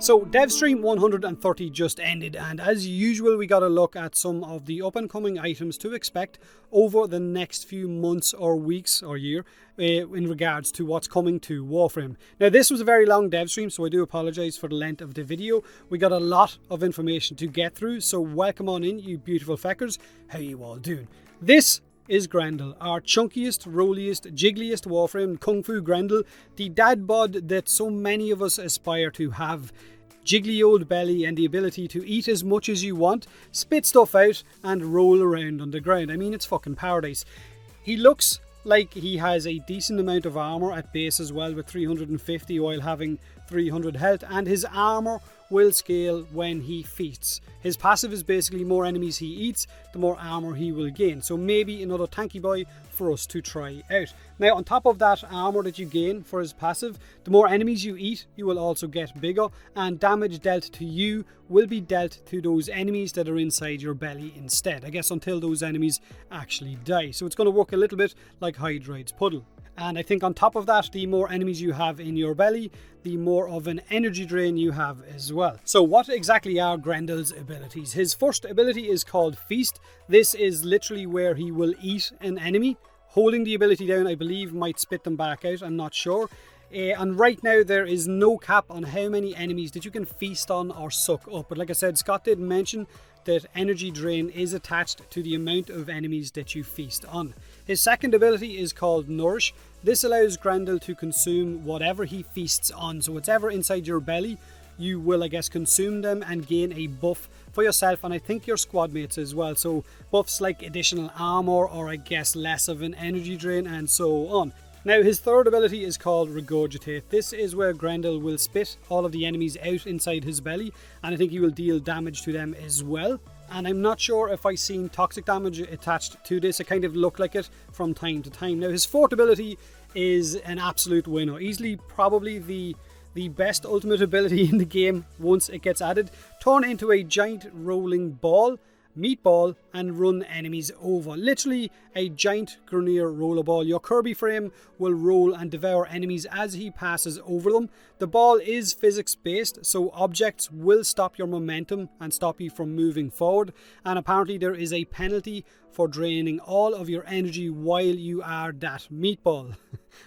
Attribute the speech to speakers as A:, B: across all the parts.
A: So DevStream 130 just ended, and as usual we got a look at some of the up and coming items to expect over the next few months or weeks or year in regards to what's coming to Warframe. Now this was a very long dev stream, so I do apologise for the length of the video. We got a lot of information to get through, so welcome on in, you beautiful feckers. How you all doing? This is Grendel, our chunkiest, rolliest, jiggliest Warframe, Kung Fu Grendel, the dad bod that so many of us aspire to have. Jiggly old belly and the ability to eat as much as you want, spit stuff out and roll around on the ground. I mean, it's fucking paradise. He looks like he has a decent amount of armor at base as well, with 350 while having 300 health, and his armor will scale when he feasts. His passive is basically more enemies he eats, the more armor he will gain. So maybe another tanky boy for us to try out. Now on top of that armor that you gain for his passive, the more enemies you eat, you will also get bigger, and damage dealt to you will be dealt to those enemies that are inside your belly instead. I guess until those enemies actually die. So it's going to work a little bit like Hydride's Puddle. And I think on top of that, the more enemies you have in your belly, the more of an energy drain you have as well. So what exactly are Grendel's abilities? His first ability is called Feast. This is literally where he will eat an enemy. Holding the ability down, I believe, might spit them back out, I'm not sure. And right now there is no cap on how many enemies that you can feast on or suck up. But like I said, Scott did mention that energy drain is attached to the amount of enemies that you feast on. His second ability is called Nourish. This allows Grendel to consume whatever he feasts on. So whatever inside your belly, you will, I guess, consume them and gain a buff for yourself, and I think your squad mates as well. So buffs like additional armor, or I guess less of an energy drain, and so on. Now his third ability is called Regurgitate. This is where Grendel will spit all of the enemies out inside his belly, and I think he will deal damage to them as well. And I'm not sure if I've seen toxic damage attached to this. It kind of looked like it from time to time. Now his fourth ability is an absolute winner. Easily probably the best ultimate ability in the game once it gets added. Turn into a giant rolling ball, meatball, and run enemies over. Literally a giant Grenier rollerball. Your Kirby frame will roll and devour enemies as he passes over them. The ball is physics based, so objects will stop your momentum and stop you from moving forward, and apparently there is a penalty for draining all of your energy while you are that meatball.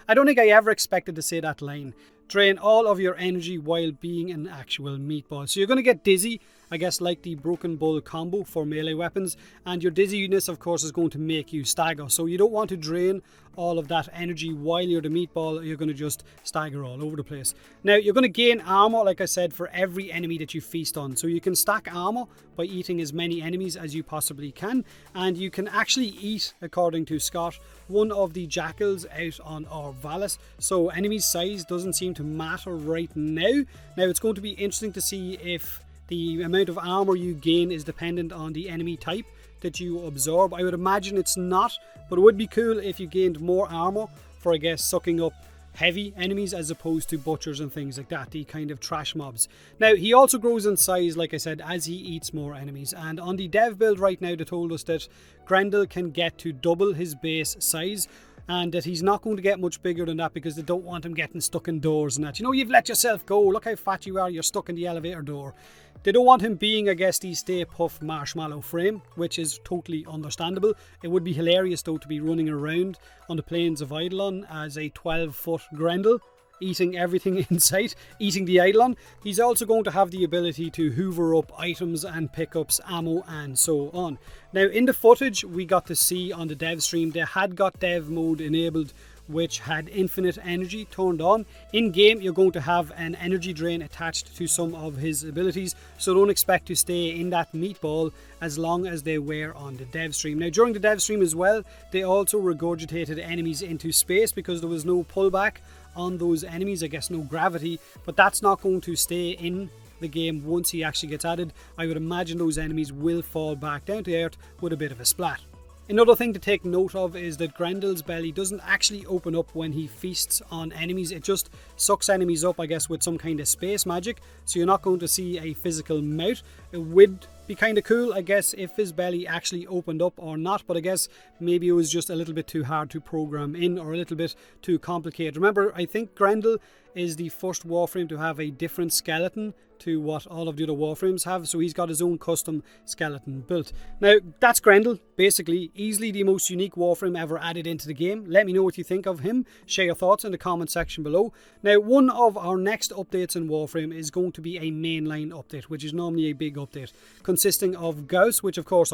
A: I don't think I ever expected to say that line. Drain all of your energy while being an actual meatball. So you're going to get dizzy, I guess, like the Broken Bull combo for melee weapons, and your dizziness of course is going to make you stagger. So you don't want to drain all of that energy while you're the meatball, or you're going to just stagger all over the place. Now you're going to gain armor, like I said, for every enemy that you feast on. So you can stack armor by eating as many enemies as you possibly can, and you can actually eat, according to Scott, one of the jackals out on Orvalis. So enemy size doesn't seem to matter right now. Now it's going to be interesting to see if the amount of armor you gain is dependent on the enemy type that you absorb. I would imagine it's not, but it would be cool if you gained more armor for, I guess, sucking up heavy enemies as opposed to butchers and things like that, the kind of trash mobs. Now he also grows in size, like I said, as he eats more enemies, and on the dev build right now they told us that Grendel can get to double his base size, and that he's not going to get much bigger than that because they don't want him getting stuck in doors and that. You know, you've let yourself go, look how fat you are, you're stuck in the elevator door. They don't want him being, I guess, the Stay Puft Marshmallow frame, which is totally understandable. It would be hilarious though to be running around on the plains of Eidolon as a 12-foot Grendel, eating everything in sight, eating the Eidolon. He's also going to have the ability to hoover up items and pickups, ammo, and so on. Now in the footage we got to see on the dev stream, they had got dev mode enabled, which had infinite energy turned on. In game you're going to have an energy drain attached to some of his abilities, so don't expect to stay in that meatball as long as they were on the dev stream. Now during the dev stream as well, they also regurgitated enemies into space because there was no pullback on those enemies, I guess no gravity, but that's not going to stay in the game once he actually gets added. I would imagine those enemies will fall back down to earth with a bit of a splat. Another thing to take note of is that Grendel's belly doesn't actually open up when he feasts on enemies. It just sucks enemies up, I guess, with some kind of space magic. So you're not going to see a physical mouth. It would Be kind of cool, I guess, if his belly actually opened up or not, but I guess maybe it was just a little bit too hard to program in or a little bit too complicated. Remember, I think Grendel is the first Warframe to have a different skeleton to what all of the other Warframes have, so he's got his own custom skeleton built. Now, that's Grendel, basically, easily the most unique Warframe ever added into the game. Let me know what you think of him, share your thoughts in the comment section below. Now, one of our next updates in Warframe is going to be a mainline update, which is normally a big update, consisting of Gauss, which of course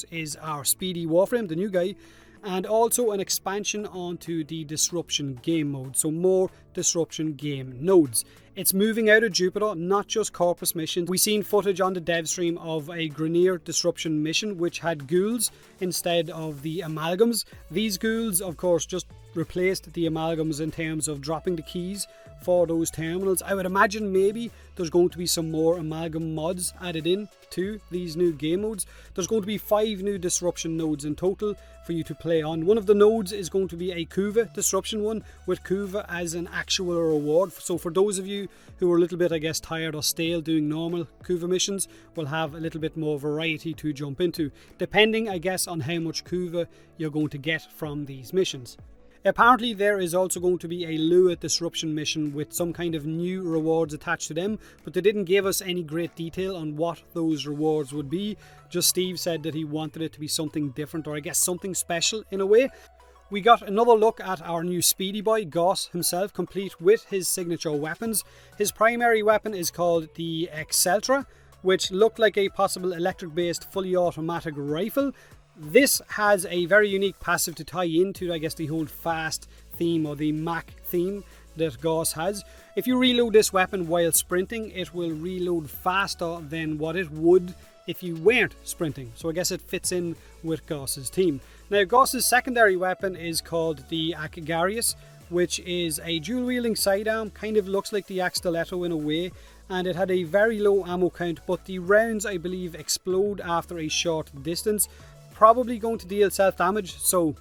A: is our speedy Warframe, the new guy, and also an expansion onto the disruption game mode, so more disruption game nodes. It's moving out of Jupiter, not just corpus missions. We've seen footage on the dev stream of a Grenier disruption mission which had ghouls instead of the amalgams. These ghouls, of course, just replaced the amalgams in terms of dropping the keys for those terminals. I would imagine maybe there's going to be some more amalgam mods added in to these new game modes. There's going to be 5 new disruption nodes in total for you to play on. One of the nodes is going to be a Kuva disruption one, with Kuva as an actual reward. So for those of you who are a little bit, I guess, tired or stale doing normal Kuva missions, will have a little bit more variety to jump into, depending, I guess, on how much Kuva you're going to get from these missions. Apparently there is also going to be a Lua disruption mission with some kind of new rewards attached to them, but they didn't give us any great detail on what those rewards would be. Just Steve said that he wanted it to be something different, or I guess something special in a way. We got another look at our new Speedy Boy, Gauss himself, complete with his signature weapons. His primary weapon is called the Exceltra, which looked like a possible electric-based fully automatic rifle. This has a very unique passive to tie into, I guess, the whole fast theme or the Mach theme that Gauss has. If you reload this weapon while sprinting, it will reload faster than what it would if you weren't sprinting. So I guess it fits in with Gauss's team. Now, Gauss's secondary weapon is called the Acagarius, which is a dual-wielding sidearm, kind of looks like the Axe Stiletto in a way, and it had a very low ammo count, but the rounds, I believe, explode after a short distance. Probably going to deal self-damage, so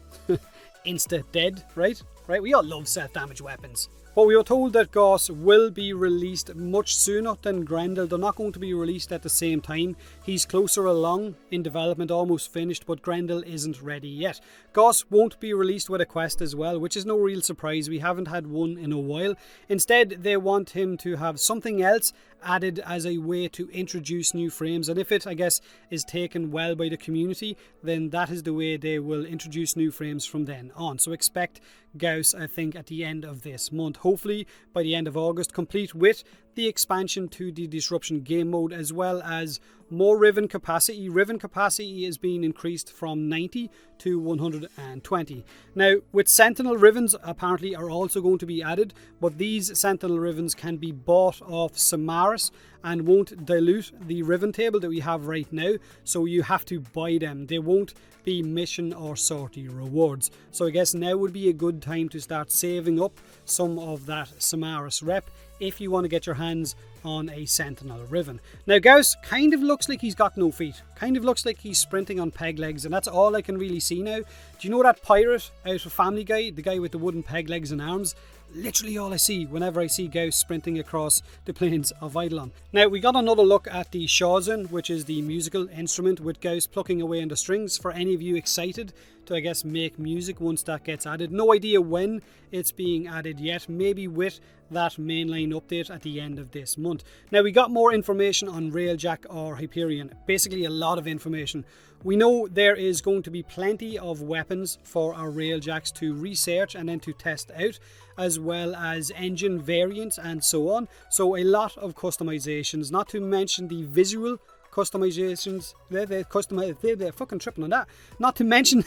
A: insta dead, right? We all love self-damage weapons. But we were told that Gauss will be released much sooner than Grendel. They're not going to be released at the same time. He's closer along in development, almost finished, but Grendel isn't ready yet. Gauss won't be released with a quest as well, which is no real surprise. We haven't had one in a while. Instead, they want him to have something else added as a way to introduce new frames, and if it, I guess, is taken well by the community, then that is the way they will introduce new frames from then on. So expect Gauss, I think, at the end of this month, hopefully by the end of August, complete with the expansion to the disruption game mode, as well as more Riven capacity. Riven capacity is being increased from 90 to 120. Now, with Sentinel Rivens apparently are also going to be added, but these Sentinel Rivens can be bought off Samaris and won't dilute the Riven table that we have right now, so you have to buy them. They won't be mission or sortie rewards. So I guess now would be a good time to start saving up some of that Samaris rep if you want to get your hands on a Sentinel Riven. Now, Gauss kind of looks like he's got no feet. Kind of looks like he's sprinting on peg legs, and that's all I can really see now. Do you know that pirate out of Family Guy? The guy with the wooden peg legs and arms? Literally all I see whenever I see Gauss sprinting across the plains of Eidolon. Now, we got another look at the Shawzun, which is the musical instrument with Gauss plucking away on the strings. For any of you excited to, I guess, make music once that gets added. No idea when it's being added yet. Maybe with that mainline update at the end of this month. Now, we got more information on Railjack or Hyperion. Basically, a lot of information. We know there is going to be plenty of weapons for our Railjacks to research and then to test out, as well as engine variants and so on. So a lot of customizations, not to mention the visual customizations. They're fucking tripping on that. Not to mention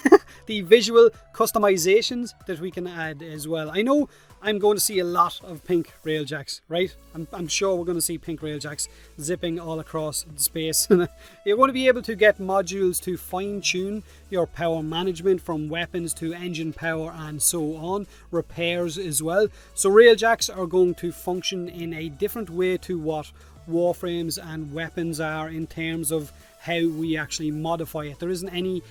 A: the visual customizations that we can add as well. I know I'm going to see a lot of pink Railjacks, right? I'm sure we're going to see pink Railjacks zipping all across space. You're going to be able to get modules to fine-tune your power management, from weapons to engine power and so on, repairs as well. So Railjacks are going to function in a different way to what Warframes and weapons are in terms of how we actually modify it. There isn't any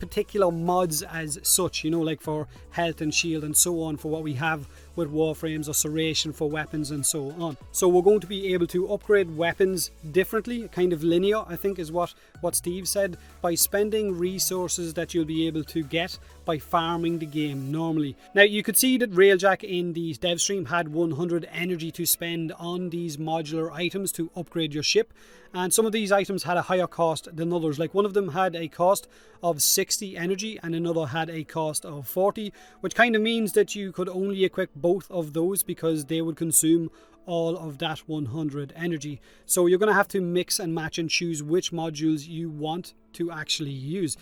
A: particular mods as such, you know, like for health and shield and so on, for what we have with Warframes, or serration for weapons and so on. So we're going to be able to upgrade weapons differently, kind of linear, I think is what Steve said, by spending resources that you'll be able to get by farming the game normally. Now you could see that Railjack in the dev stream had 100 energy to spend on these modular items to upgrade your ship, and some of these items had a higher cost than others. Like one of them had a cost of 60 energy and another had a cost of 40, which kind of means that you could only equip both of those because they would consume all of that 100 energy. So you're going to have to mix and match and choose which modules you want to actually use.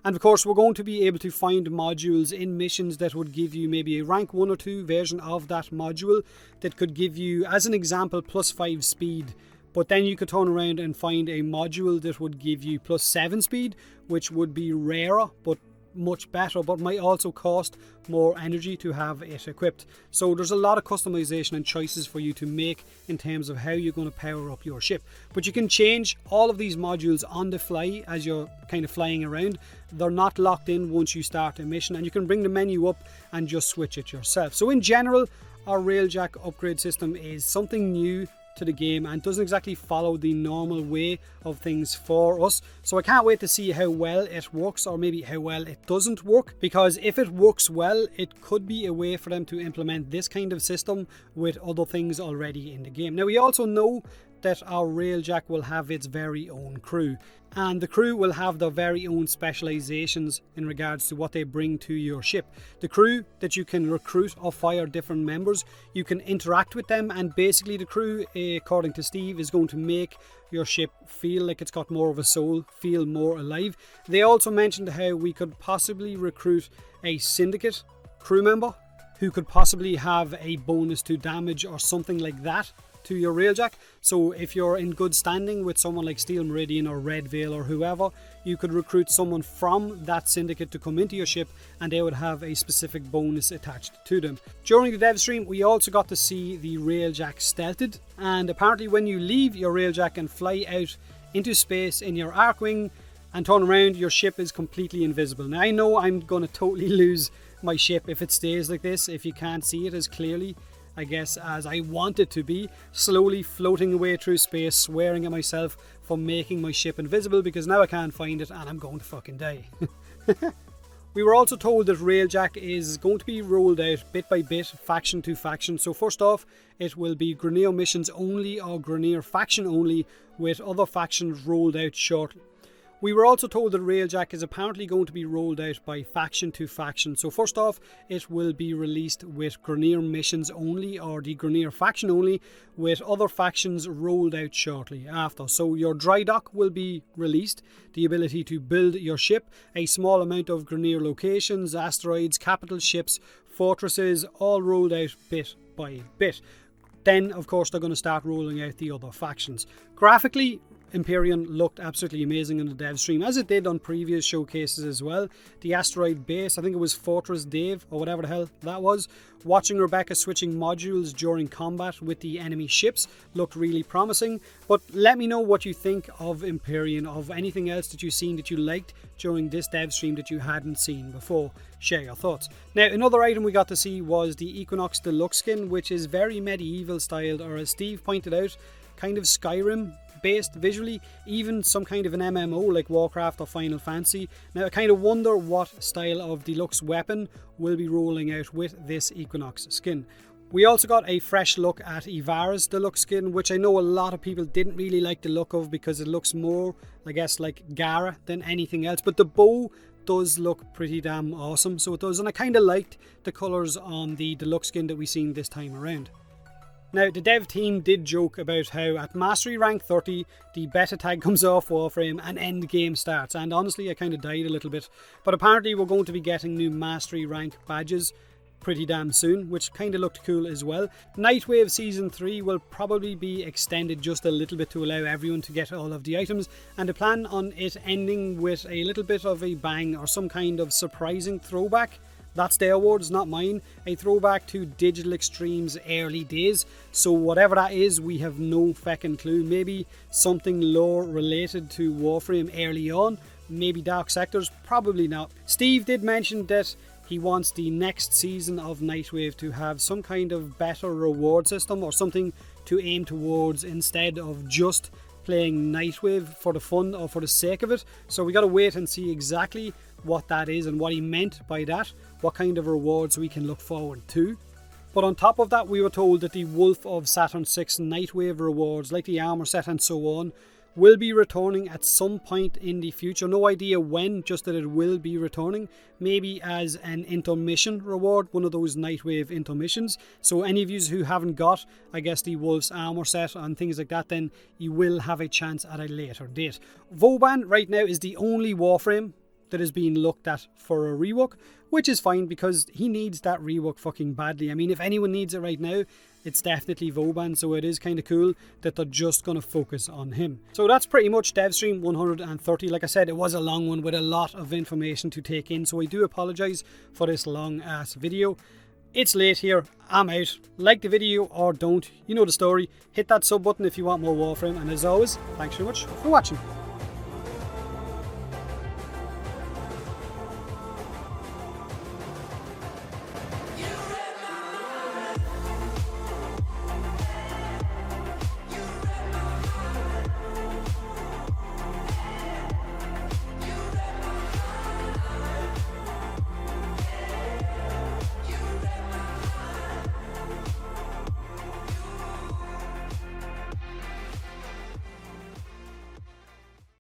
A: And of course we're going to be able to find modules in missions that would give you maybe a rank 1 or 2 version of that module that could give you, as an example, +5 speed. But then you could turn around and find a module that would give you +7 speed, which would be rarer but much better, but might also cost more energy to have it equipped. So there's a lot of customization and choices for you to make in terms of how you're going to power up your ship. But you can change all of these modules on the fly as you're kind of flying around. They're not locked in once you start a mission, and you can bring the menu up and just switch it yourself. So in general, our Railjack upgrade system is something new to the game and doesn't exactly follow the normal way of things for us. So I can't wait to see how well it works, or maybe how well it doesn't work, because if it works well, it could be a way for them to implement this kind of system with other things already in the game. Now we also know that our Railjack will have its very own crew, and the crew will have their very own specializations in regards to what they bring to your ship. The crew that you can recruit or fire different members, you can interact with them, and basically the crew, according to Steve, is going to make your ship feel like it's got more of a soul, feel more alive. They also mentioned how we could possibly recruit a syndicate crew member who could possibly have a bonus to damage or something like that to your Railjack. So if you're in good standing with someone like Steel Meridian or Red Veil or whoever, you could recruit someone from that syndicate to come into your ship, and they would have a specific bonus attached to them. During the dev stream, we also got to see the Railjack stealthed, and apparently when you leave your Railjack and fly out into space in your Archwing and turn around, your ship is completely invisible. Now I know I'm going to totally lose my ship if it stays like this, if you can't see it as clearly, I guess, as I want it to be, slowly floating away through space, swearing at myself for making my ship invisible, because now I can't find it and I'm going to fucking die. We were also told that Railjack is going to be rolled out bit by bit, faction to faction. So first off, it will be Grineer missions only or Grineer faction only, with other factions rolled out shortly. We were also told that Railjack is apparently going to be rolled out by faction to faction. So first off, it will be released with Grineer missions only, or the Grineer faction only, with other factions rolled out shortly after. So your dry dock will be released, the ability to build your ship, a small amount of Grineer locations, asteroids, capital ships, fortresses, all rolled out bit by bit. Then, of course, they're going to start rolling out the other factions. Graphically, Empyrean looked absolutely amazing in the dev stream, as it did on previous showcases as well. The asteroid base, I think it was Fortress Dave or whatever the hell that was. Watching Rebecca switching modules during combat with the enemy ships looked really promising. But let me know what you think of Empyrean, of anything else that you've seen that you liked during this dev stream that you hadn't seen before. Share your thoughts. Now, another item we got to see was the Equinox Deluxe skin, which is very medieval styled, or as Steve pointed out, kind of Skyrim based visually, even some kind of an MMO like Warcraft or Final Fantasy. Now I kind of wonder what style of deluxe weapon will be rolling out with this Equinox skin. We also got a fresh look at Ivara's deluxe skin, which I know a lot of people didn't really like the look of because it looks more, I guess, like Gara than anything else, but the bow does look pretty damn awesome, so it does, and I kind of liked the colours on the deluxe skin that we seen this time around. Now, the dev team did joke about how at Mastery Rank 30, the beta tag comes off Warframe and end game starts, and honestly I kind of died a little bit, but apparently we're going to be getting new Mastery Rank badges pretty damn soon, which kind of looked cool as well. Nightwave Season 3 will probably be extended just a little bit to allow everyone to get all of the items, and I plan on it ending with a little bit of a bang or some kind of surprising throwback. That's their words, not mine. A throwback to Digital Extreme's early days. So whatever that is, we have no feckin' clue. Maybe something lore related to Warframe early on. Maybe Dark Sectors? Probably not. Steve did mention that he wants the next season of Nightwave to have some kind of better reward system or something to aim towards instead of just playing Nightwave for the fun or for the sake of it. So we got to wait and see exactly what that is and what he meant by that, what kind of rewards we can look forward to. But on top of that, we were told that the Wolf of Saturn 6 Nightwave rewards, like the armor set and so on, will be returning at some point in the future. No idea when, just that it will be returning. Maybe as an intermission reward, one of those Nightwave intermissions. So any of you who haven't got, I guess, the Wolf's armor set and things like that, then you will have a chance at a later date. Vauban right now is the only Warframe that is being looked at for a rework, which is fine because he needs that rework fucking badly. I mean, if anyone needs it right now, it's definitely Vauban, so it is kind of cool that they're just going to focus on him. So that's pretty much DevStream 130. Like I said, it was a long one with a lot of information to take in, so I do apologise for this long ass video. It's late here, I'm out. Like the video or don't, you know the story. Hit that sub button if you want more Warframe, and as always, thanks very much for watching.